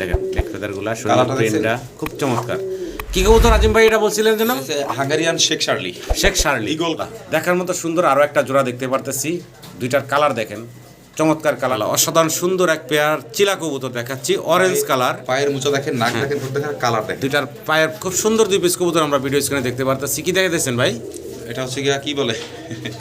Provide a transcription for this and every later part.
দেখেন নেক ফেদারগুলা, শরীর প্রিন্টটা খুব চমৎকার। কি কবুতর আজিম ভাই এটা বলছিলেন যেন? হাঙ্গেরিয়ান শেখ শার্লি। শেখ শার্লি ইগলটা দেখার মতো সুন্দর। আরো একটা জোড়া দেখতে পারতেছি, দুইটার কালার দেখেন, চমৎকার কালার, অসাধারণ সুন্দর এক পেয়ার চিলা কবুতর দেখাচ্ছি, অরেঞ্জ কালার। পায়ের মুচা দেখেন, নাক দেখেন, ঠোঁট দেখেন, কালার দেখেন। দুইটার পায়ের খুব সুন্দর দুই পিস কবুতর আমরা ভিডিও স্ক্রিনে দেখতে পারতেছি। কি দেখেছেন ভাই? এটা হচ্ছে গিয়া কি বলে,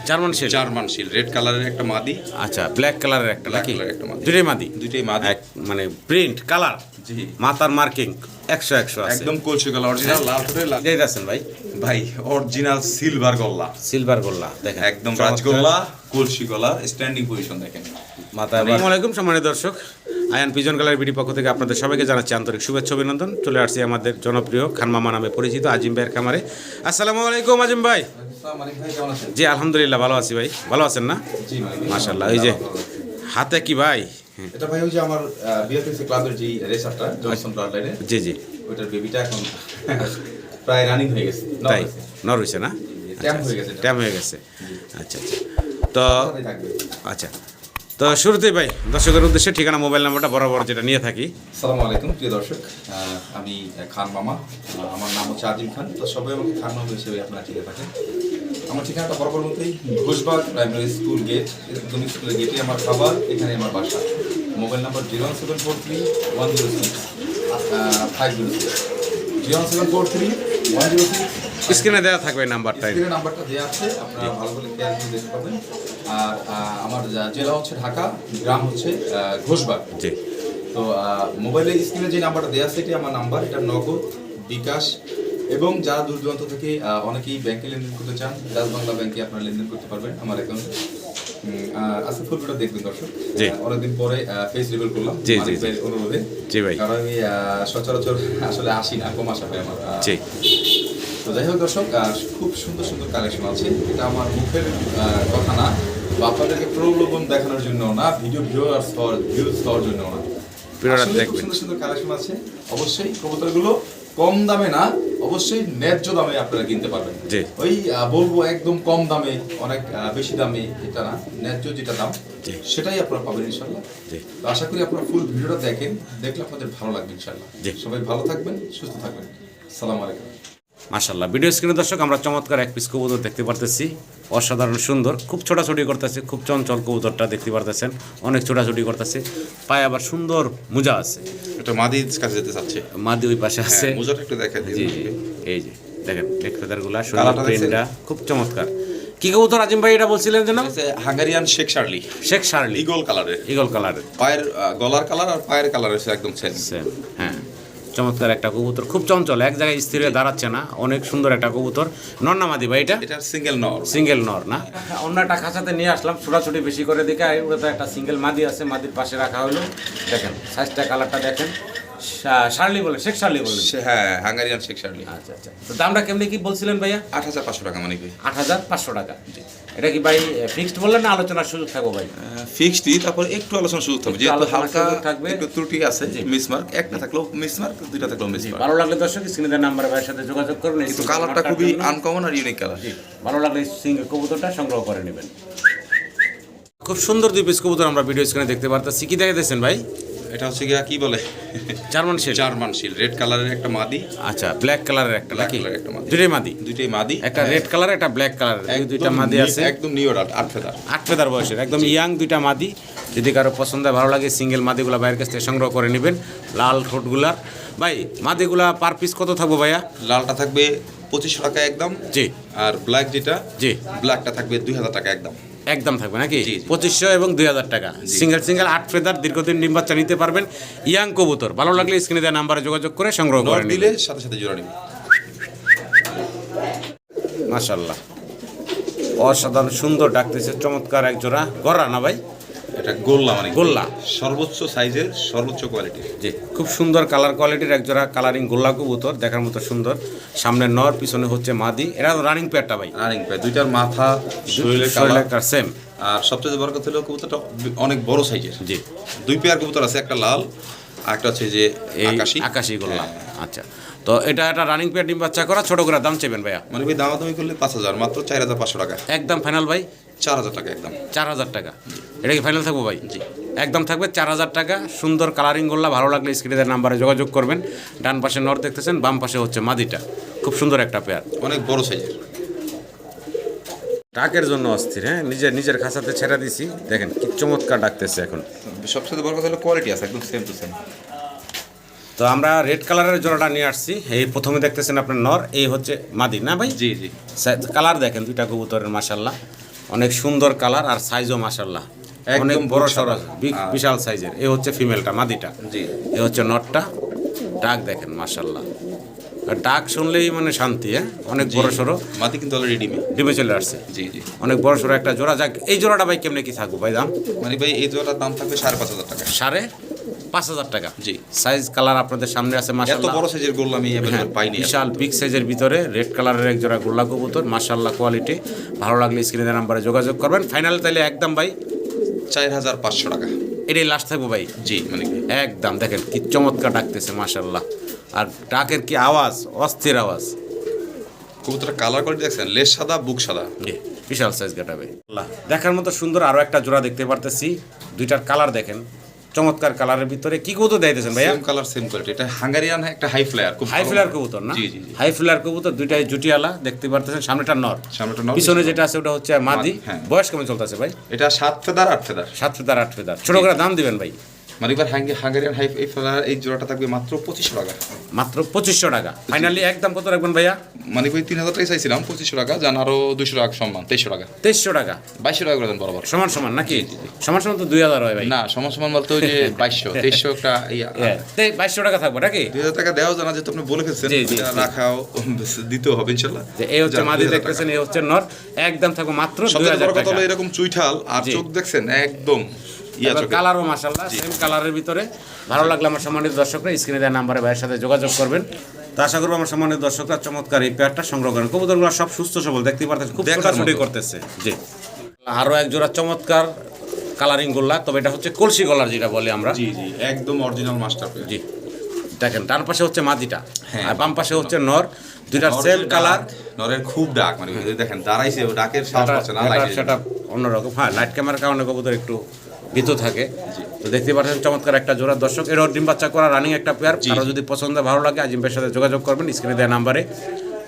জার্মান শেল। জার্মান শিল, রেড কালারের একটা মাদি। আচ্ছা, ব্ল্যাক কালারের একটা ব্ল্যাক নাকি? কালারের একটা মাদি। দুইটাই মাদি। দুইটাই মাদি। মানে প্রিন্ট কালার, জি, মাথার মার্কিং 100 আছে, একদম কলসি কালার, অরিজিনাল লাল ঠোঁটে লাল। দেখেছেন ভাই? ভাই অরিজিনাল সিলভার গল্লা, সিলভার গোল্লা দেখেন, একদম রাজগোল্লা, কলসি গলা, স্ট্যান্ডিং পজিশন দেখেন মাথায়। আসসালামু আলাইকুম সম্মানিত দর্শক, আয়ান পিজন গ্যালারি বিডি পক্ষ থেকে আপনাদের সবাইকে জানাচ্ছি আন্তরিক শুভেচ্ছা অভিনন্দন। চলে আসছি আমাদের জনপ্রিয় খান মামা নামে পরিচিত আজিম ভাইয়ের খামারে। আসসালামু আলাইকুম আজিম ভাই। জি আলহামদুলিল্লাহ ভালো আছি ভাই, ভালো আছেন না? মাশাআল্লাহ। এই যে হাতে কি ভাই? এটা ভাই ওই যে আমার বিএফএসি ক্লাবের যে রেসারটা জনসন ব্লাড লাইনে, জি জি, ওইটার বেবিটা এখন প্রায় রানিং হয়ে গেছে। তাই নর হয়েছে না? ট্যাম হয়ে গেছে, ট্যাম হয়ে গেছে। আচ্ছা আচ্ছা, তো আচ্ছা, তো শুরুতেই ভাই দর্শকের উদ্দেশ্যে ঠিকানা মোবাইল নাম্বারটা বরাবর যেটা নিয়ে থাকি। আসসালামু আলাইকুম প্রিয় দর্শক, আমি খান মামা, আমার নাম হচ্ছে আজিম খান। তো সবাই আমাকে খান মামা হিসেবে আপনারা চিনে থাকেন। আমার ঠিকানাটা বরাবর মতোই ঘোষবাগ প্রাইমারি স্কুল গেট, একদম স্কুলের গেটে আমার খাবার, এখানে আমার বাসা। Mobile number 01743106506, 01743106506। স্ক্রিনে দেওয়া থাকবে নাম্বারটা। স্ক্রিনে নাম্বারটা দেওয়া আছে, আপনারা ভালো করে খেয়াল করে দেখতে পাবেন। আর আমার জেলা হচ্ছে ঢাকা, গ্রাম হচ্ছে ঘোষবাগ। জি, তো মোবাইলে স্ক্রিনে যে নাম্বারটা দেওয়া আছে এটি আমার নাম্বার। এটা নগদ, বিকাশ এবং যারা দূর দূরান্ত থেকে অনেকেই ব্যাংকে লেনদেন করতে চান, ডাচ বাংলা ব্যাংকে আপনারা লেনদেন করতে পারবেন আমার অ্যাকাউন্টে। আজকে ফুল ভিডিও দেখবেন দর্শক, অনেকদিন পরে ফেস রিভিল করলাম মালিক ভাইয়ের অনুরোধে। জি ভাই, কারণ আমি সচরাচর আসলে আসি না, কম আসা হয় আমার। জি, তো যাই হোক দর্শক, খুব সুন্দর সুন্দর কালেকশন আছে। এটা আমার মুখের কথা না, বা আপনাদেরকে প্রলোভন দেখানোর জন্য না, ভিউজ হওয়ার জন্য না, খুব সুন্দর সুন্দর কালেকশন আছে। অবশ্যই কবুতরগুলো কম দামে না, অবশ্যই ন্যায্য দামে আপনারা কিনতে পারবেন। ওই বলবো একদম কম দামে, অনেক বেশি দামে, এটা না, ন্যায্য যেটা দাম সেটাই আপনারা পাবেন ইনশাল্লাহ। তো আশা করি আপনারা ফুল ভিডিওটা দেখেন, দেখলে আপনাদের ভালো লাগবে ইনশাল্লাহ। সবাই ভালো থাকবেন, সুস্থ থাকবেন। আসসালামু আলাইকুম। মাশাআল্লাহ। ভিডিও স্ক্রিনে দর্শক আমরা চমৎকার এক পিস কবুতর দেখতে পারতেছি, অসাধারণ সুন্দর, খুব ছোটাছুটি করতেছে, খুব চঞ্চল কবুতরটা দেখতে পারতেছেন, অনেক ছোটাছুটি করতেছে, পায়ে আবার সুন্দর মোজা আছে। এটা মাদির কাছে যেতে চাচ্ছে, মাদি ওই পাশে আছে। মোজাটা একটু দেখাই দিন। জি জি, এই যে দেখেন নেক ফেদারগুলা, শরীর প্রিন্টটা খুব চমৎকার। কি কবুতর আজিম ভাই এটা বলছিলেন যেন? হাঙ্গেরিয়ান শেখ শার্লি। শেখ শার্লি, ইগল কালারের। ইগল কালারের পায়ের গলার কালার আর পায়ের কালার হচ্ছে একদম সেম। হ্যাঁ, চমৎকার একটা কবুতর, খুব চঞ্চল, এক জায়গায় স্থির হয়ে দাঁড়াচ্ছে না, অনেক সুন্দর একটা কবুতর। নর না মাদি ভাই এটা? এটা সিঙ্গেল নর। সিঙ্গেল নর না? অন্য একটা খাঁচাতে নিয়ে আসলাম, ছোটাছুটি বেশি করে দেখে, ওটা একটা সিঙ্গেল মাদি আছে, মাদির পাশে রাখা হলো। দেখেন সাইজটা, কালারটা দেখেন। শার্লি বলে, শেখ শার্লি বলে? হ্যাঁ, হাঙ্গেরিয়ান শেখ শার্লি। আচ্ছা আচ্ছা, তো দামটা কেমনি কি বলছিলেন ভাইয়া? ৮৫০০ টাকা মানে কি? ৮৫০০ টাকা। এটা কি ভাই ফিক্সড বললেন না আলোচনার সুযোগ থাকবো ভাই? ফিক্সডই, তারপর একটু আলোচনা সুযোগ থাকবে, যেহেতু হালকা থাকবে, একটু ত্রুটি আছে, মিসমার্ক, একটা থাকলেও মিসমার্ক, দুইটা থাকলেও মিসমার্ক। ভালো লাগলে দর্শক স্ক্রিনের নাম্বারে ভাইয়ের সাথে যোগাযোগ করুন। কিন্তু কালারটা খুবই আনকমন আর ইউনিক কালার। ভালো লাগলে সিঙ্গেল কবুতরটা সংগ্রহ করে নেবেন। খুব সুন্দর দুই পিস কবুতর আমরা ভিডিও স্ক্রিনে দেখতে পারতেছি। কি দেখেছেন ভাই? এটা হচ্ছে গিয়া কি বলে, জার্মান শেল। জার্মান শিল, রেড কালারের একটা মাদি। আচ্ছা, ব্ল্যাক কালারের একটা নাকি? দুইটাই মাদি। দুইটাই মাদি, একটা রেড কালার, একটা ব্ল্যাক কালার, দুইটা মাদি আছে, একদম নিউ অ্যাডাল্ট, 8 ফেদার। 8 ফেদার বয়সের, একদম ইয়াং দুইটা মাদি। যদি কারো পছন্দ ভালো লাগে, সিঙ্গেল মাদিগুলা ভাইয়ের কাছ থেকে সংগ্রহ করে নেবেন। লাল ঠোঁটগুলার ভাই, মাদিগুলা পার পিস কত থাকবো ভাইয়া? লালটা থাকবে 2500 টাকা একদম। জি। আর ব্ল্যাক যেটা, জি, ব্ল্যাকটা থাকবে 2000 টাকা একদম। একদম থাকবে নাকি? 2500 এবং 2000 টাকা। সিঙ্গেল সিঙ্গেল 8 ফেদার, দীর্ঘদিন ডিম বাচ্চা নিতে পারবেন, ইয়াং কবুতর। ভালো লাগলে স্ক্রিনে দেওয়া নাম্বারে যোগাযোগ করে সংগ্রহ করে নিন। দিলে সাথে সাথে জোড়া নিবে। মাশাআল্লাহ, অসাধারণ সুন্দর ডাকতেছে, চমৎকার এক জোড়া গররা না ভাই? এটা গোল্লা, মানে গোল্লা, সর্বোচ্চ সাইজের, সর্বোচ্চ কোয়ালিটির। জি, খুব সুন্দর কালার কোয়ালিটির এক জোড়া কালারিং গোল্লা কবুতর, দেখার মতো সুন্দর। সামনে নর, পিছনে হচ্ছে মাদি। এটা রানিং পেয়ারটা ভাই? রানিং পেয়ার, দুইটার মাথা, শরীরের কালার সেম। আর সবচেয়ে বড় কথা হলো কবুতরটা অনেক বড় সাইজের। জি, দুই পেয়ার কবুতর আছে, একটা লাল আর একটা হচ্ছে যে আকাশি গোল্লা। আচ্ছা, তো এটা একটা রানিং পেয়ার, ডিম বাচ্চা করা, ছোট করে দাম চাইবেন ভাইয়া? মানে ভাই দামাদামি করলে 5000, মাত্র 4500 টাকা। একদম ফাইনাল ভাই? 4000 টাকা একদম। 4000 টাকা। এটা কি ফাইনাল থাকবো ভাই? জি। একদম থাকবে 4000 টাকা। সুন্দর কালারিং গোল্লা, ভালো লাগলে স্ক্রিনে দেওয়া নাম্বারে যোগাযোগ করবেন। ডান পাশে নর দেখতেছেন, বাম পাশে হচ্ছে মাদিটা। খুব সুন্দর একটা পেয়ার, অনেক বড় সাইজের। ডাকের জন্য অস্থির। হ্যাঁ, নিজের খাঁচাতে ছেড়ে দিছি, দেখেন কি চমৎকার ডাকতেছে এখন। সবচেয়ে বড় কথা হলো কোয়ালিটি আছে একদম সেম টু সেম। তো আমরা রেড কালারের জোড়াটা নিয়ে আসছি। এই প্রথমে দেখতেছেন আপনার নর, এই হচ্ছে মাদি না ভাই? জি জি। কালার দেখেন দুইটা কবুতরের, মাশাল্লাহ অনেক সুন্দর কালার, আর সাইজও মাশাল্লাহ একদম অনেক বড় বুক সড়ো, সাদা। বিশাল সাইজের। এই হচ্ছে ফিমেলটা, মাদিটা। জি। এই হচ্ছে নটটা। ডাক দেখেন মাশাল্লাহ, আর ডাক শুনলেই মানে শান্তি। হ্যাঁ, অনেক বড় সড়ো, মাটি কিন্তু অলরেডি ডিমে চলে আসছে। জি জি। অনেক বড় সড়ো একটা জোড়া। যাক, এই জোড়াটা ভাই কেমনে কি থাকবো ভাই দাম? মানে ভাই এই জোড়াটার দাম থাকবে 5500 টাকা। 5500 টাকা। জি। সাইজ কালার আপনাদের সামনে আছে এত মাশাল্লাহ। বড় সাইজের গোল্লা আমি হ্যাঁ, পাইনি। বিশাল বিগ সাইজের ভিতরে রেড কালারের এক জোড়া গোল্লা কবুতর, মাশাল্লাহ কোয়ালিটি। ভালো লাগলে স্ক্রিনের নাম্বারে যোগাযোগ করবেন। ফাইনাল তাইলে একদম ভাই 4500 টাকা। এটাই লাস্ট থাকবো ভাই। জি মানে একদম দেখেন কি চমৎকার ডাকতেছে মাশাল্লাহ, আর ডাকের কি আওয়াজ, অস্থির আওয়াজ। কবুতরের কালার কোয়ালিটি দেখছেন, লেজ সাদা বুক সাদা। জি, বিশাল সাইজ গাটাবে দেখার মতো সুন্দর। আরো একটা জোড়া দেখতে পারতেছি, দুইটার কালার দেখেন চমৎকার। কালারের ভিতরে কি কবুতর দিতেছেন ভাইয়া? Same colour same quality. এটা হাঙ্গারিয়ান একটা হাই ফ্লায়ার, খুব হাই ফ্লায়ার কবুতর না? জি জি জি। হাই ফ্লায়ার কবুতর, দুইটাই জুটিয়ালা দেখতে পারতেছেন। সামনেটা নর, সামনেটা নর, পিছনে যেটা আছে ওটা হচ্ছে মাদি। হ্যাঁ। বয়স কেমন চলতেছে ভাই? এটা 7 ফেদার 8 ফেদার। 7 feather 8 feather. ছোট করে দাম দিবেন ভাই? মানে এবার হাঙ্গারিয়ান হাই ফ্লায়ার এই জোড়াটা থাকবে মাত্র 2500 টাকা। মাত্র 2500 টাকা। ফাইনালি একদম কত রাখবেন ভাইয়া? মানে ভাই 3000 টাকা চাইছিলাম, 2500 টাকা জান, আরো 200 টাকা সম্মান, 2300 টাকা। 2300 টাকা 2200 টাকা করে দেন বরাবর। সমান সমান নাকি? সমান সমান তো 2000 হয় ভাই। না, সমান সমান বলতে ওই যে 2200 2300 একটা 2200 টাকা থাকবো নাকি? 2000 টাকা দেওয়া জানা, যেহেতু আপনি বলে ফেলছেন, জি, জি, এটা জি। রাখাও দিতেও হবে ইনশাআল্লাহ। এই হচ্ছে মাদি 2000 টাকা। দেখতেছেন, এই হচ্ছে নর। একদম থাকবো মাত্র সবচেয়ে বড় 2000 কথা টাকা। হলো এরকম চুইঠাল আর জি। চোখ দেখছেন একদম ইয়া চোখের। কালারও মাশাআল্লাহ সেম কালারের ভিতরে। ভালো লাগলে আমার সম্মানিত দর্শকরা স্ক্রিনে দেওয়া নাম্বারে ভাইয়ের সাথে যোগাযোগ করবেন। তো আশা করবো আমার সম্মানিত দর্শকরা চমৎকার এই পেয়ারটা সংগ্রহ করেন। কবুতরগুলো সব সুস্থ সবল দেখতে পারতেছেন, খুব দেখার ছোটাছুটি মতো। করতেছে। জি, আরো এক জোড়া চমৎকার কালারিং গোল্লা, তবে এটা হচ্ছে কলসি গলার যেটা বলে আমরা। জি জি, একদম অরিজিনাল মাস্টার পেয়ার। জি, দেখেন ডান পাশে হচ্ছে মাদিটা, হ্যাঁ। আর বাম পাশে হচ্ছে নর। দুইটার সেম কালার। নরের খুব ডাক, মানে দেখেন দাঁড়াইছে, ও ডাকের সাহস পাচ্ছে না, লাইট সেটা অন্যরকম। হ্যাঁ, লাইট ক্যামেরার কারণে কবুতর একটু ভীত থাকে। তো দেখতে পাচ্ছেন চমৎকার একটা জোড়া দর্শক। এরও ডিম বাচ্চা করা রানিং একটা পেয়ার। কারো যদি পছন্দ ভালো লাগে আজিম ভাইয়ের সাথে যোগাযোগ করবেন স্ক্রিনে দেওয়া নাম্বারে।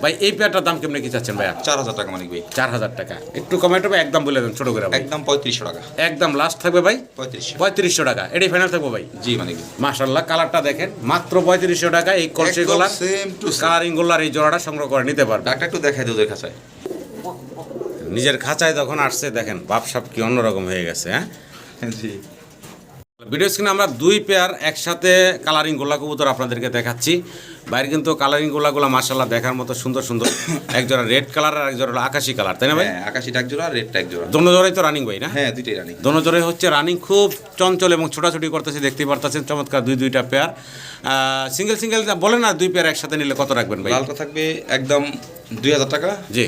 ভাই এই পেয়ারটার দাম কেমনে কি চাচ্ছেন ভাইয়া? 4000 টাকা মানে ভাই। 4000 টাকা। একটু কমাইতে হবে, একদম বলে দেন ছোট করে ভাই। একদম 3500 টাকা। একদম লাস্ট থাকবে ভাই 3500। 3500 টাকা। এটাই ফাইনাল থাকবো ভাই। জি মানে মাশাআল্লাহ, কালারটা দেখেন মাত্র 3500 টাকা। এই কলসি গোলার সেম টু সেম। কালারিং গোলার এই জোড়াটা সংগ্রহ করে নিতে পারবে। ডাকটা একটু দেখাই দিও ওদের কাছে। নিজের খাঁচায় যখন আসছে দেখেন বাপসাপ কি অন্যরকম হয়ে গেছে। হ্যাঁ, জি। ভিডিও স্ক্রিনে আমরা দুই পেয়ার একসাথে কালারিং গোলা কবুতর আপনাদেরকে দেখাচ্ছি। বাইরে কিন্তু কালারিং গোলাগুলো মাশাআল্লাহ দেখার মতো সুন্দর সুন্দর। একজোড়া রেড কালার আর একজোড়া হলো আকাশি কালার, তাই না ভাই? হ্যাঁ, আকাশি ডাক জোড়া, রেড ডাক জোড়া। দোনো জোড়াই তো রানিং ভাই না? হ্যাঁ, দুইটাই রানিং। দোনো জোড়াই হচ্ছে রানিং, খুব চঞ্চল এবং ছোটাছুটি করতেছে দেখতে পারতেছেন। চমৎকার দুইটা পেয়ার। সিঙ্গেল সিঙ্গেল বলেন না, দুই পেয়ার একসাথে নিলে কত রাখবেন ভাই? লালটা থাকবে একদম 2000 টাকা, জি।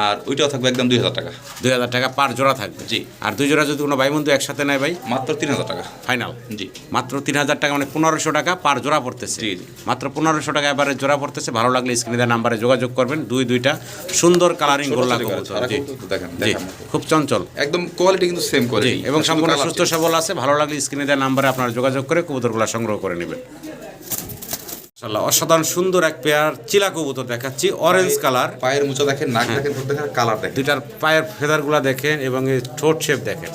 আর ওইটাও থাকবে একদম 2000 টাকা। 2000 টাকা পার জোড়া থাকবে। জি। আর দুই জোড়া যদি কোনো ভাই বন্ধু একসাথে নেয় ভাই? মাত্র 3000 টাকা ফাইনাল। জি। মাত্র 3000 টাকা, মানে 1500 টাকা পার জোড়া পড়তেছে। জি, জি। মাত্র 1500 টাকা এবারে জোড়া পড়তেছে। ভালো লাগলে স্ক্রিনে দেওয়া নাম্বারে যোগাযোগ করবেন। দুইটা সুন্দর কালারিং গোল্লা কবুতর। জি, দেখেন জি, খুব চঞ্চল একদম কোয়ালিটি কিন্তু সেম জি, কোয়ালিটি এবং সম্পূর্ণ সুস্থ সবল আছে। ভালো লাগলে স্ক্রিনে দেওয়া নাম্বারে আপনারা যোগাযোগ করে কবুতরগুলো সংগ্রহ করে নেবেন। মাশাআল্লাহ, অসাধারণ সুন্দর এক পেয়ার চিলা কবুতর দেখাচ্ছি, অরেঞ্জ কালার। পায়ের মুচা দেখেন, নাক দেখেন, ঠোঁট দেখেন, কালার দেখেন। দুইটার পায়ের ফেদারগুলো দেখেন এবং এই ঠোঁট শেপ দেখেন।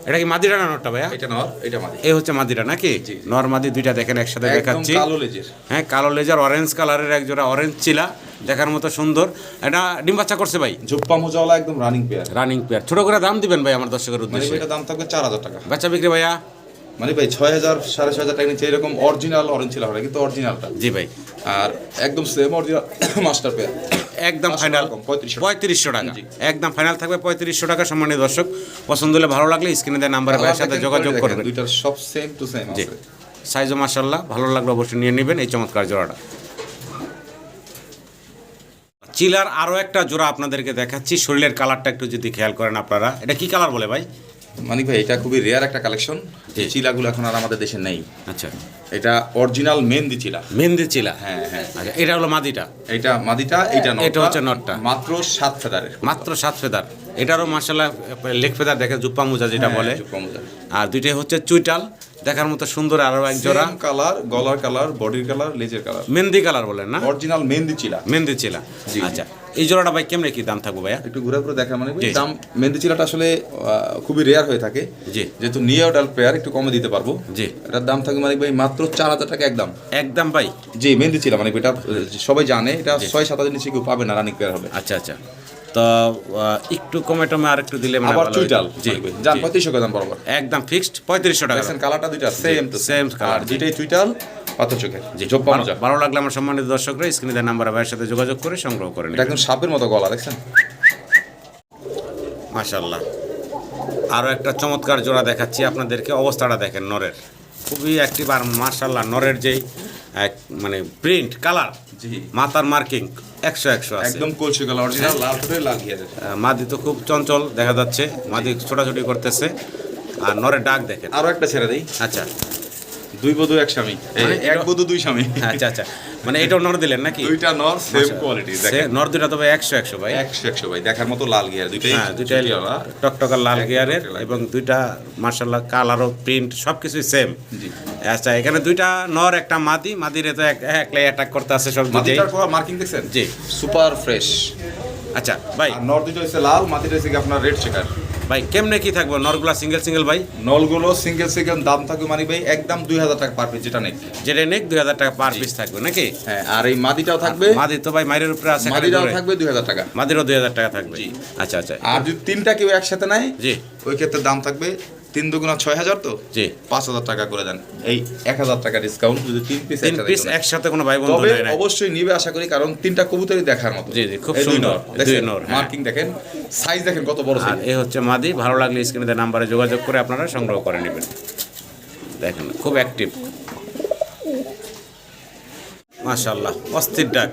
এটা কি মাদিরা না নরটা ভাইয়া? এটা নর, এটা মাদি। এই হচ্ছে মাদিরা নাকি? জি। নর মাদি দুইটা দেখেন একসাথে একদম দেখাচ্ছি। কালো লেজের। হ্যাঁ, কালো লেজার অরেঞ্জ কালারের এক জোড়া অরেঞ্জ চিলা দেখার মতো সুন্দর। এটা ডিম বাচ্চা করছে ভাই? জোপ্পা মোজাওয়ালা একদম রানিং পেয়ার। Running pair. ছোট করে দাম দিবেন ভাই আমার দর্শকের মানে উদ্দেশ্যে? এটা দাম থাকবে 4000 টাকা। বাচ্চা বিক্রি ভাইয়া? মানে ভাই 6000 6500 টাকা নিচে এরকম অরিজিনাল অরেঞ্জ ছিল, হয় কিন্তু অরিজিনালটা। জি ভাই। আর একদম সেম অরিজিনাল মাস্টার পেয়ার। একদম ফাইনাল 3500 টাকা। জি। একদম ফাইনাল থাকবে 3500 টাকা। সম্মানীয় দর্শক, পছন্দ হলে ভালো লাগলে স্ক্রিনে দেওয়া নাম্বারে ভাইয়ের সাথে যোগাযোগ করবেন। দুইটার সব সেম টু সেম জি, আছে। সাইজও মাশাআল্লাহ ভালো লাগলে অবশ্যই নিয়ে নেবেন এই চমৎকার জোড়াটা। চিলার আরো একটা জোড়া আপনাদেরকে দেখাচ্ছি। শরীরের কালারটা একটু যদি খেয়াল করেন আপনারা, এটা কি কালার বলে ভাই? মানিক ভাই, এটা খুবই রেয়ার একটা কালেকশন। জি। এই চিলাগুলো এখন আর আমাদের দেশে নেই। আচ্ছা, এটা অরিজিনাল মেহেন্দি চিলা। মেহেন্দি চিলা। হ্যাঁ হ্যাঁ। আচ্ছা, এটা হলো মাদিটা। এটা মাদিটা, এইটা নরটা। এটা হচ্ছে নরটা। মাত্র 7 ফেদারের। মাত্র 7 ফেদার। এটারও মার্শাল্লাহ লেগ ফেদার দেখেন জুপ্পা মোজা যেটা বলে, জুপ্পা মোজা। আর দুইটাই হচ্ছে চুইটাল দেখার মতো সুন্দর, আরো এক জোড়া সেম কালার, গলার কালার, বডির কালার, লেজের কালার, মেহেন্দি কালার বলেন না, অরিজিনাল মেহেন্দি চিলা। মেহেন্দি চিলা। জি। আচ্ছা, এই জোড়াটা ভাই কেমনে কি দাম থাকবে ভাইয়া? একটু ঘুরে ঘুরে দেখা মানে জি। দাম, মেহেন্দি চিলাটা আসলে খুবই রেয়ার হয়ে থাকে, জি যেহেতু নিউডাল পেয়ার একটু কমে দিতে পারবো। জি। এটার দাম থাকবে মানে ভাই মাত্র 4,000 টাকা একদম। একদম ভাই? জি, মেহেন্দি চিলা মানে এটা সবাই জানে, এটা 6-7 হাজার নিচে কেউ পাবে না, রানিং পেয়ার হবে। আচ্ছা আচ্ছা, তো একটু কমে টমে আর একটু দিলে মানে আবার ভালো চুইটাল, হতো। জি যান জি। 3500 টাকা দাম বরাবর। একদম ফিক্সড 3500 টাকা। দেখেন কালারটা দুইটা সেম টু সেম কালার, আর দুইটাই চুইটাল, পাথর চোখের, জি। জোপ্পা মোজা। ভালো লাগলে আমার সম্মানিত দর্শকরা স্ক্রিনে দেওয়া নাম্বার ভাইয়ের সাথে যোগাযোগ করে সংগ্রহ করে এটা নিন। একদম সাপের মতো গলা, দেখছেন? মাশাআল্লাহ, আরও একটা চমৎকার জোড়া দেখাচ্ছি আপনাদেরকে। অবস্থাটা দেখেন নরের, খুবই অ্যাক্টিভ, আর মাশাআল্লাহ নরের যেই মানে প্রিন্ট কালার, জি। মাথার মার্কিং 100 আছে। একদম কলসি কালার, অরিজিনাল লাল ঠোঁটের লাল ঘিয়ারের। মাদি তো খুব চঞ্চল দেখা যাচ্ছে, মাদি ছোটাছুটি করতেছে, আর নরের ডাক দেখেন। আরো একটা ছেড়ে দেই, আচ্ছা 2 বধূ 1 স্বামী, মানে এক বধূ 2 স্বামী। আচ্ছা আচ্ছা, মানে এটাও নর দিলেন নাকি? দুইটা নর, সেম কোয়ালিটি, দেখেন নর দুটা তবে 100 ভাই। 100 ভাই, দেখার মতো লাল গিয়ার দুইটাই। হ্যাঁ, দুইটাই চুটিওয়ালা। টকটকা লাল একদম গিয়ারের, টকটকা লাল এবং দুইটা মার্শাল্লাহ কালারও প্রিন্ট সব কিছুই সেম। জি। আচ্ছা, এখানে দুইটা নর একটা মাদি, মাদিরে তো একলাই অ্যাটাক করতে আছে সব দুইটাই। মাটিটার পুরো মার্কিং দেখছেন? জি। Super fresh. আচ্ছা ভাই, আর নর দুটো হচ্ছে লাল, মাটিটা হচ্ছে কি আপনার রেড চেকার। ভাই কেমনে কি থাকবো নরগুলা সিঙ্গেল সিঙ্গেল ভাই? নলগুলো সিঙ্গেল সিঙ্গেল দাম থাকবে মানে ভাই একদম 2000 টাকা পার পিস, যেটা নেই। যেটা নেক 2000 টাকা পার পিস থাকবে নাকি? হ্যাঁ, আর এই মাদিটাও থাকবে, মাদি তো ভাই মায়ের উপরে আছে, মাদিটাও থাকবে 2000 টাকা। মাদিরও 2000 টাকা থাকবে। জি। আচ্ছা আচ্ছা, আর যদি তিনটা কেউ একসাথে নেয়, জি ওই ক্ষেত্রে দাম থাকবে 3 দুগুণা 6000, তো জি। 5000 টাকা করে দেন, এই 1000 টাকা ডিসকাউন্ট যদি 3 পিস 3 পিস একসাথে কোনো ভাই বন্ধু তবে নেয় না। অবশ্যই নিবে আশা করি, কারণ তিনটা কবুতরই দেখার মতো। জি জি, খুব এই দুই সুন্দর, নর, দুই নর, হ্যাঁ। মার্কিং দেখেন, সাইজ দেখেন কত বড় আর সাইজ। এ হচ্ছে মাদি, ভালো লাগলে স্ক্রিনে দেওয়া নাম্বারে যোগাযোগ করে আপনারা সংগ্রহ করে নেবেন। দেখেন খুব অ্যাক্টিভ, মাশাআল্লাহ, অস্থির ডাক,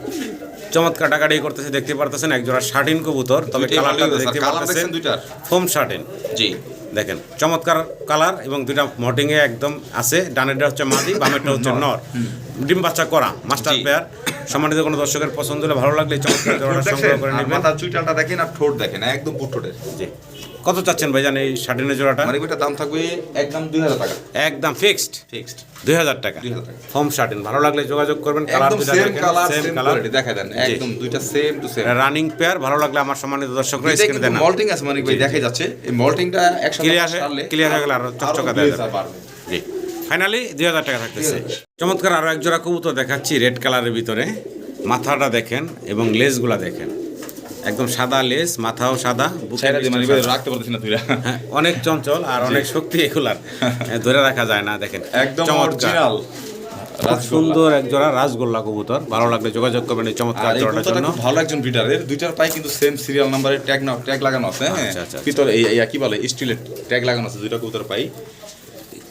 চমৎকার ডাকাডাকি করতেছে, দেখতে পারতেছেন একজোড়া শার্টিন কবুতর, তবে দুইটাই কালারটা ভালো দেখতে কালার পারতেছেন দেখছেন দুইটার? ফোম শার্টিন। জি। দেখেন চমৎকার কালার, এবং দুইটা মটিংয়ে একদম আছে। ডানেরটা হচ্ছে মাদি, বামেরটা হচ্ছে নর, ডিম বাচ্চা করা মাস্টার জি। পেয়ার। সম্মানিত কোনো দর্শকের পছন্দ হলে, ভালো লাগলে এই চমৎকার জোড়াটা সংগ্রহ করে আর নেবেন। মাথার চুইটালটা দেখেন, আর ঠোঁট দেখেন, একদম পুটঠোঁটের। জি। কত চাচ্ছেন ভাইজান এই শার্টিনের জোড়াটা? মানে এটার দাম থাকবে একদম 2000 টাকা একদম ফিক্সড ফিক্সড। 2000 টাকা। 2000 টাকা। ফোম শার্টিন, ভালো লাগলে যোগাযোগ করবেন। কালার একদম দুইটা সেম দেখেন, colour, same same colour, quality, দেখা দেন একদম দুইটা same to same. Running pair, ভালো লাগলে আমার সম্মানিত দর্শকরা এটা স্ক্রিনে কিন্তু দেন। মল্টিং আছে মানে ভাই, দেখা যাচ্ছে এই মল্টিংটা একসাথে ক্লিয়ার হয়ে গেলে আরো চকচকা দেওয়া যাবে। বাড়বে। জি, ফাইনালি 2000 টাকা থাকতেছে। চমৎকার আরো এক জোড়া কবুতর দেখাচ্ছি রেড কালারের ভিতরে। মাথাটা দেখেন এবং লেজগুলা দেখেন, একদম সাদা লেজ, মাথাও সাদা, বুকের ছেড়ে দিয়ে মানে নিচটা ভাই সাদা। রাখতে পারতেছি না তুইরা। হ্যাঁ, অনেক চঞ্চল আর অনেক শক্তি এগুলার, ধরে রাখা যায় না। দেখেন একদম চমৎকার, অরিজিনাল খুব সুন্দর এক জোড়া রাজগোল্লা কবুতর। ভালো লাগলে যোগাযোগ করবেন এই চমৎকার আর এই জোড়াটার কবুতরটা জন্য। খুব ভালো একজন ব্রিডারের, দুইটার পাই কিন্তু সেম সিরিয়াল নাম্বারের ট্যাগ লাগানো আছে। হ্যাঁ, আচ্ছা, আচ্ছা, পিতল এই কি বলে স্টিলের ট্যাগ লাগানো আছে, দুইটা কবুতর পাই।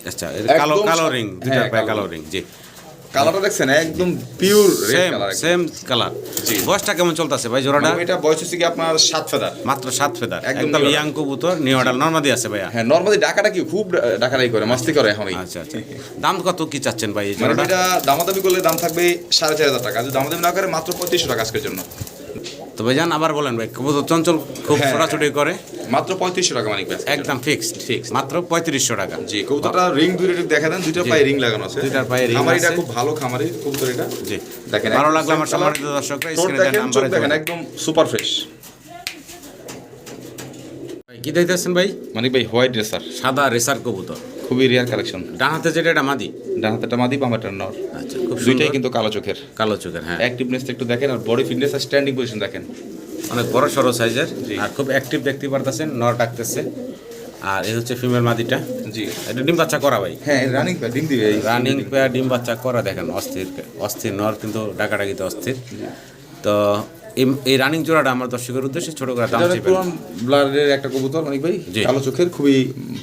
আচ্ছা, একদম কালো রিং, দুইটার হ্যাঁ, পায়ে কালো কালো রিং। জি, কালারটা দেখছেন একদম pure red same colour. Same colour. জি। বয়সটা কেমন চলতেছে ভাই জোড়াটা? এটা বয়স হচ্ছে কি আপনার 7 ফেদার। মাত্র 7 ফেদার, একদম একদম new ইয়াং কবুতর, নিউ অর্ডার নরমাদি আছে ভাইয়া। হ্যাঁ, নরমালি ডাকাটা কি খুব ডাকাটাই করে, মাস্তি করে এখনই। আচ্ছা আচ্ছা, দাম কত কি চাচ্ছেন ভাই এই মানে জোড়াটা? এটা দামাদামি করলে দাম থাকবে 4500 টাকা, যদি দামাদামি না করে মাত্র 3500 টাকা আজকের জন্য। তো ভাইজান আবার বলেন ভাই, কবুতর চঞ্চল খুব হ্যাঁ, ছোটাছুটি করে, মাত্র 3500 টাকা মানে একদম ফিক্সড Fixed। মাত্র 3500 টাকা। জি, কবুতরটা রিং দুইটা দেখা দেন, দুইটা পায়ে রিং লাগানো আছে, দুইটার পায়ে ring খামারিটা আছে। খুব ভালো খামারি কবুতর এটা। জি, দেখেন ভালো একদম লাগলে আমার same সম্মানিত colour। দর্শকরা ঠোঁট স্ক্রিনে দেওয়া দেখেন, চোখ নাম্বারে দেখেন যোগাযোগ। একদম সুপার ফ্রেশ। ভাই, কি দিতেছেন ভাই? মানে ভাই হোয়াইট রেসার, সাদা রেসার কবুতর, খুবই রেয়ার কালেকশন। ডান হাতে যেটা এটা মাদি। ডান হাতেরটা মাদি, বাম হাতেরটা নর। আচ্ছা, খুব দুইটাই সুন্দর কিন্তু কালো চোখের। কালো চোখের, হ্যাঁ অ্যাক্টিভনেস একটু দেখেন, আর বডি ফিটনেস আর স্ট্যান্ডিং পজিশন দেখেন। অনেক বড় সড়ো সাইজের, জি। আর খুব অ্যাক্টিভ দেখতে পারতেছেন, নর ডাকতেছে। আর এই হচ্ছে ফিমেল মাদিটা, জি। এটা ডিম বাচ্চা করা ভাই। হ্যাঁ, রানিং পে ডিম দিবে এই রানিং পেয়ার ডিম বাচ্চা করা, দেখেন অস্থির অস্থির নর, কিন্তু ডাকাডাকিতে অস্থির। তো এই রানিং জোড়াটা আমার দর্শকের উদ্দেশ্যে ছোট করে দাম এটা চেপেন। পুরান ব্লাডের একটা কবুতর মানিক ভাই, জি। কালো চোখের, খুবই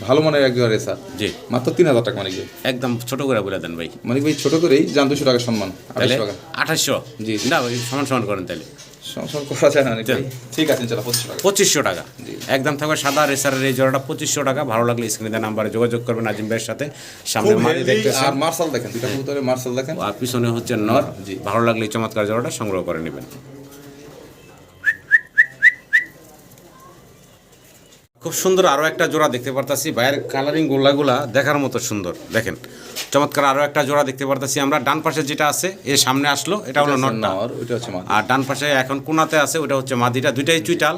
ভালো মানের একজন রেসার। জি, মাত্র 3000 টাকা মানিক ভাই। একদম ছোট করে বলে দেন ভাই। মানিক ভাই ছোট করেই যান 200 টাকা সম্মান, 28 টাকা। 2800। জি। না ভাই, সমান সমান করেন তাহলে। সংসার করা যায় না মানিক ভাই। ঠিক আছে, চলো 2500 টাকা। 2500 টাকা জি। একদম থাকবে সাদা রেসারের এই জোড়াটা 2500 টাকা। ভালো লাগলে স্ক্রিনে দেওয়া নাম্বারে যোগাযোগ করবেন আজিম ভাইয়ের সাথে। সামনে খুব মাদি healthy, দেখতেছেন, আর মার্শাল দেখেন, দুইটা কবুতরের মার্শাল দেখেন। আর পিছনে হচ্ছে নর। জি। ভালো লাগলে এই চমৎকার জোড়াটা সংগ্রহ করে নেবেন। খুব সুন্দর আরো একটা জোড়া দেখতে পারতাছি, ভাইয়ের কালারিং গোল্লাগুলা দেখার মতো সুন্দর। দেখেন চমৎকার আরো একটা জোড়া দেখতে পারতাছি আমরা। ডান পাশে যেটা আছে এর সামনে আসলো, এটা হলো নটটা, ওইটা হচ্ছে মাদি। আর ডান পাশে এখন কোনাতে আছে ওটা হচ্ছে মাদিটা। দুইটাই চুইটাল,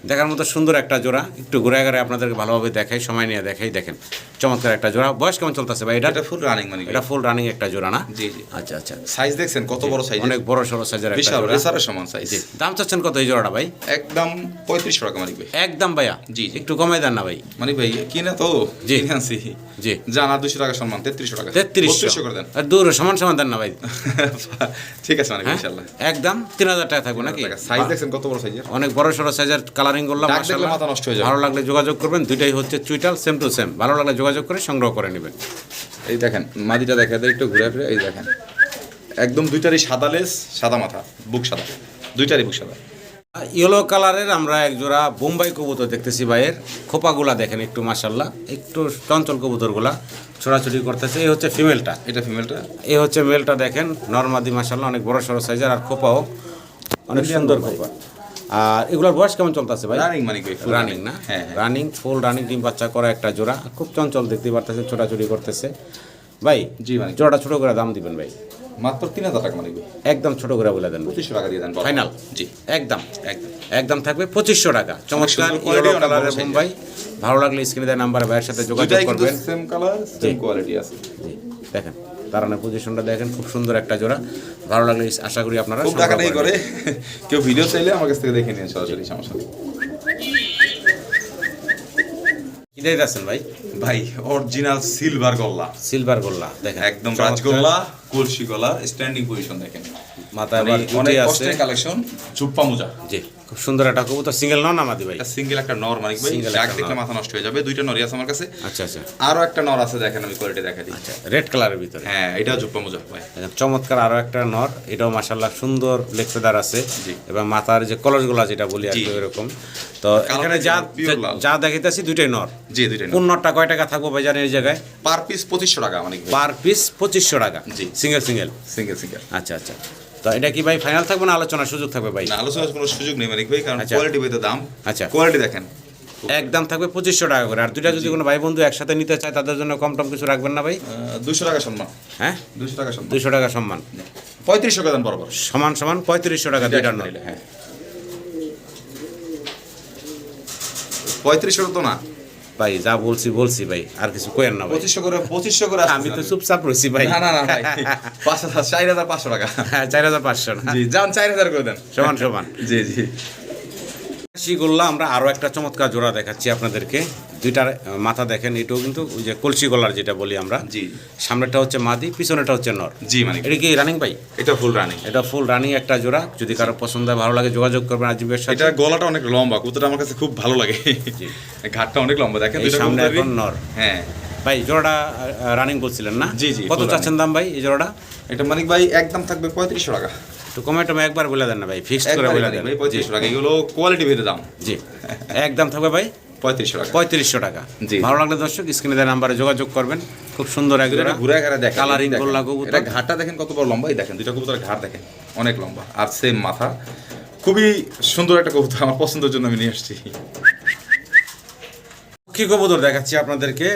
দেখার মতো সুন্দর একটা জোড়া। একটু ঘুরে ঘুরে আপনাদেরকে ভালোভাবে দেখাই, সময় নিয়ে দেখাই। দেখেন চমৎকার একটা জোড়া। বয়স কেমন চলতেছে ভাই এটা? এটা ফুল রানিং মানে এটা ফুল রানিং একটা জোড়া না? জি জি। আচ্ছা আচ্ছা, সাইজ দেখছেন কত বড় সাইজ, অনেক বড় সড়ো সাইজের একটা বিশাল জোড়া। রেসারের সমান সাইজ। জি, দাম চাচ্ছেন কত এই জোড়াটা ভাই? একদম 3500 টাকা মানিক ভাই। একদম ভাইয়া? জি, একটু কমাই দেন না ভাই। মানিক ভাই কিনা তো জি। কিনে আনছি। জি, জানা 200 টাকা সম্মান, 3300 টাকা। 3300 করে দেন। আর দূর সমান সমান দেন না ভাই। ঠিক আছে মানিক হ্যাঁ? ইনশাআল্লাহ। একদম 3000 টাকা থাকবে নাকি? সাইজ দেখছেন কত বড় সাইজের, অনেক বড় সড়ো সাইজের কালারিং করলাম। ডাক দেখলে মাথা নষ্ট হয়ে যাবে। ভালো লাগলে যোগাযোগ করবেন। দুইটাই হচ্ছে চুইটাল, সেম টু সেম। ভালো লাগলে যোগাযোগ করে সংগ্রহ করে নেবেন। এই দেখেন মাদিটা দেখা যায় একটু ঘুরে ফিরে, এই দেখেন একদম দুইটারই সাদা লেস, সাদা মাথা, বুক সাদা, দুইটারই বুক সাদা। ইয়েলো কালারের আমরা এক জোড়া বোম্বাই কবুতর দেখতেছি ভাইয়ের। খোপাগুলা দেখেন একটু মাশাল্লাহ, একটু চঞ্চল কবুতরগুলা ছোড়াছুড়ি করতেছে। এই হচ্ছে ফিমেলটা, এটা ফিমেলটা, এই হচ্ছে মেলটা। দেখেন নরমাদি মাশাল্লাহ, অনেক বড় সড়ো সাইজের, আর খোপাও অনেক সুন্দর খোপা। আর এগুলোর বয়স কেমন চলতেছে ভাই? রানিং মানিক ভাই, রানিং না? হ্যাঁ রানিং, ফুল রানিং, ডিম বাচ্চা করা একটা জোড়া। খুব চঞ্চল দেখতে পারতেছে, ছোটাছুটি করতেছে ভাই। জি মানিক, জোড়াটা ছোট করে দাম দিবেন ভাই? মাত্র 3000 টাকা মানিক ভাই। একদম ছোট করে বলে দেন। 2500 টাকা দিয়ে দেন ফাইনাল? জি একদম একদম। একদম থাকবে 2500 টাকা। চমৎকার সুন্দর ইয়েলো quality, অনেক কালারের বড় size। বোম্বাই। ভালো লাগলে স্ক্রিনে দেওয়া নাম্বারে ভাইয়ের সাথে যোগাযোগ দুইটাই কিন্তু করবেন। সেম কালার, সেম কোয়ালিটি আছে। জি, দেখেন দাঁড়ানোর পজিশনটা দেখেন, খুব সুন্দর একটা জোড়া। ভালো লাগলে আশা করি আপনারা খুব সংগ্রহ টাকাটাই করবেন। করে, কেউ ভিডিও চাইলে আমার কাছ থেকে দেখে নিন সরাসরি, সমস্যা নেই। কি দিতেছেন ভাই? ভাই অরিজিনাল সিলভার গল্লা, সিলভার গোল্লা দেখেন, একদম চমৎকার। রাজগোল্লা, কলসি গলা, স্ট্যান্ডিং পজিশন দেখেন। মাথায় মানে আবার অনেক গুটি আছে। কষ্টের কালেকশন, চুপ্পা মোজা। জি, খুব সুন্দর একটা কবুতর। সিঙ্গেল নন আমাদি ভাই? এটা সিঙ্গেল একটা নর মানিক ভাই, Single ডাক একটা দেখলে নর। মাথা নষ্ট হয়ে যাবে। দুইটা নরই আছে আমার কাছে, আচ্ছা আচ্ছা আরো একটা নর আছে, দেখেন আমি কোয়ালিটি দেখা দিই। আচ্ছা, রেড কালারের ভিতরে। হ্যাঁ এটা চুপ্পা মোজা ভাই। দেখেন, চমৎকার আরো একটা নর। এটাও মাশাআল্লাহ সুন্দর লেগ ফেদার আছে, জি। এবং মাথার যে কলসগুলা যেটা বলি আর জি। কি এরকম। তো এখানে যা pure লাল। যা দেখাইতেছি দুইটাই নর। জি দুইটা কোন নরটা কয় টাকা থাকবো ভাই জানেন এই জায়গায়? পার পিস 2500 টাকা মানিক ভাই। পার পিস 2500 টাকা। জি। Single single. Single single. আচ্ছা আচ্ছা, তো এটা কি ভাই ফাইনাল থাকবে না আলোচনার সুযোগ থাকবে ভাই? না আলোচনার কোনো সুযোগ নেই মানিক ভাই, কারণ আচ্ছা। কোয়ালিটি ভাই তো দাম। আচ্ছা। কোয়ালিটি দেখেন, একদম থাকবে 2500 টাকা করে। আর দুইটা যদি কোনো ভাই বন্ধু একসাথে নিতে চায় তাদের জন্য কম টম কিছু রাখবেন না ভাই? 200 টাকা সম্মান। হ্যাঁ, 200 টাকা সম্মান। 200 টাকা সম্মান। 3500 টাকা দেন বরাবর। সমান সমান 3500 টাকা দুইটার নয়। হ্যাঁ 3500 তো না ভাই যা বলছি বলছি ভাই, আর কিছু কইেন না ভাই। 2500 করে আমি তো চুপচাপ রইছি ভাই। না না না ভাই 4500 টাকা। হ্যাঁ 4500 না? জি যান 4000 করে দেন। সমান সমান। জি জি। গোল্লা আমরা আরো একটা চমৎকার জোড়া দেখাচ্ছি আপনাদেরকে। দুইটার মাথা দেখেন, এটাও কিন্তু ওই যে কলসি গলার যেটা বলি আমরা। জি সামনেটা হচ্ছে মাদি, পিছনেটা হচ্ছে নর। জি মানে এটা কি রানিং ভাই? এটা ফুল রানিং। এটা ফুল রানিং একটা জোড়া। যদি কারো পছন্দ হয় ভালো লাগে যোগাযোগ করবেন আজিমের সাথে। এটা গলাটা অনেক লম্বা, কুতটা আমার কাছে খুব ভালো লাগে। জি। ঘাটটা অনেক লম্বা দেখেন। এই দুইটা সামনে কবুতরই- এখন নর। হ্যাঁ ভাই জোড়াটা রানিং বলছিলেন না? জি, জি, কত full চাচ্ছেন দাম ভাই এই জোড়াটা? এটা মানিক ভাই একদম থাকবে 3500 টাকা। একটু কমে টমে একবার বলে দেন না ভাই, ফিক্সড করে একবারে বলে মানিক দেন। ভাই 3500 টাকা, এগুলো কোয়ালিটি ভেদে দাম। জি, একদম থাকবে ভাই 3500 টাকা। 3500 টাকা। জি। ভালো লাগলে দর্শক স্ক্রিনে দেওয়া নাম্বারে যোগাযোগ করবেন। খুব সুন্দর এক জোড়া। এটা ঘুরে ঘাড়ে দেখেন, কালারিং দেখেন। গোল্লা কবুতর। এটা ঘাটটা দেখেন কত বড় লম্বা, এই দেখেন দুইটা কবুতরের ঘাট দেখেন অনেক লম্বা, আর সেম মাথা। খুবই সুন্দর একটা কবুতর, আমার পছন্দের জন্য আমি নিয়ে আসছি। কি কবুতর দেখাচ্ছি আপনাদেরকে,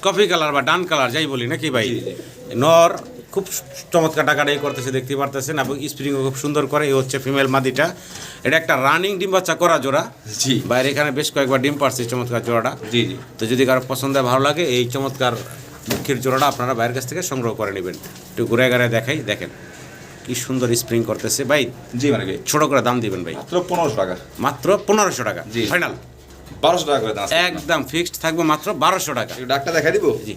কফি কালার বা ডান কালার যাই বলি নাকি ভাই? জি, জি। নর খুব চমৎকার টাকাটাই করতেছে দেখতে পারতেছেন, এবং স্প্রিংও খুব সুন্দর করে। এই হচ্ছে ফিমেল মাদিটা। এটা একটা রানিং ডিম বাচ্চা করা জোড়া। জি বাইরে এখানে বেশ কয়েকবার ডিম পারছে চমৎকার জোড়াটা। জি জি। তো যদি কারো পছন্দ হয় ভালো লাগে, এই চমৎকার মুখের জোড়াটা আপনারা বাইরের কাছ থেকে সংগ্রহ করে নেবেন। একটু ঘুরে ঘুরে দেখাই, দেখেন কি সুন্দর স্প্রিং করতেছে ভাই। জি মানে কি ছোট করে দাম দিবেন ভাই? মাত্র 1500 টাকা। মাত্র 1500 টাকা। জি। ফাইনাল 1200 টাকা করে দেন। একদম ফিক্সড থাকবে মাত্র 1200 টাকা। একটু ডাকটা দেখা দিব। জি,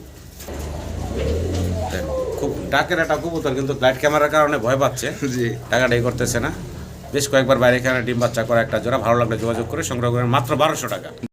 খুব ডাকের একটা কবুতর, কিন্তু লাইট ক্যামেরার কারণে ভয় পাচ্ছে, জি টাকাটাই করতেছে না। বেশ কয়েকবার বাইরে এখানে ডিম বাচ্চা করা একটা জোড়া। ভালো লাগলে যোগাযোগ করে সংগ্রহ করেন মাত্র 1200 টাকা।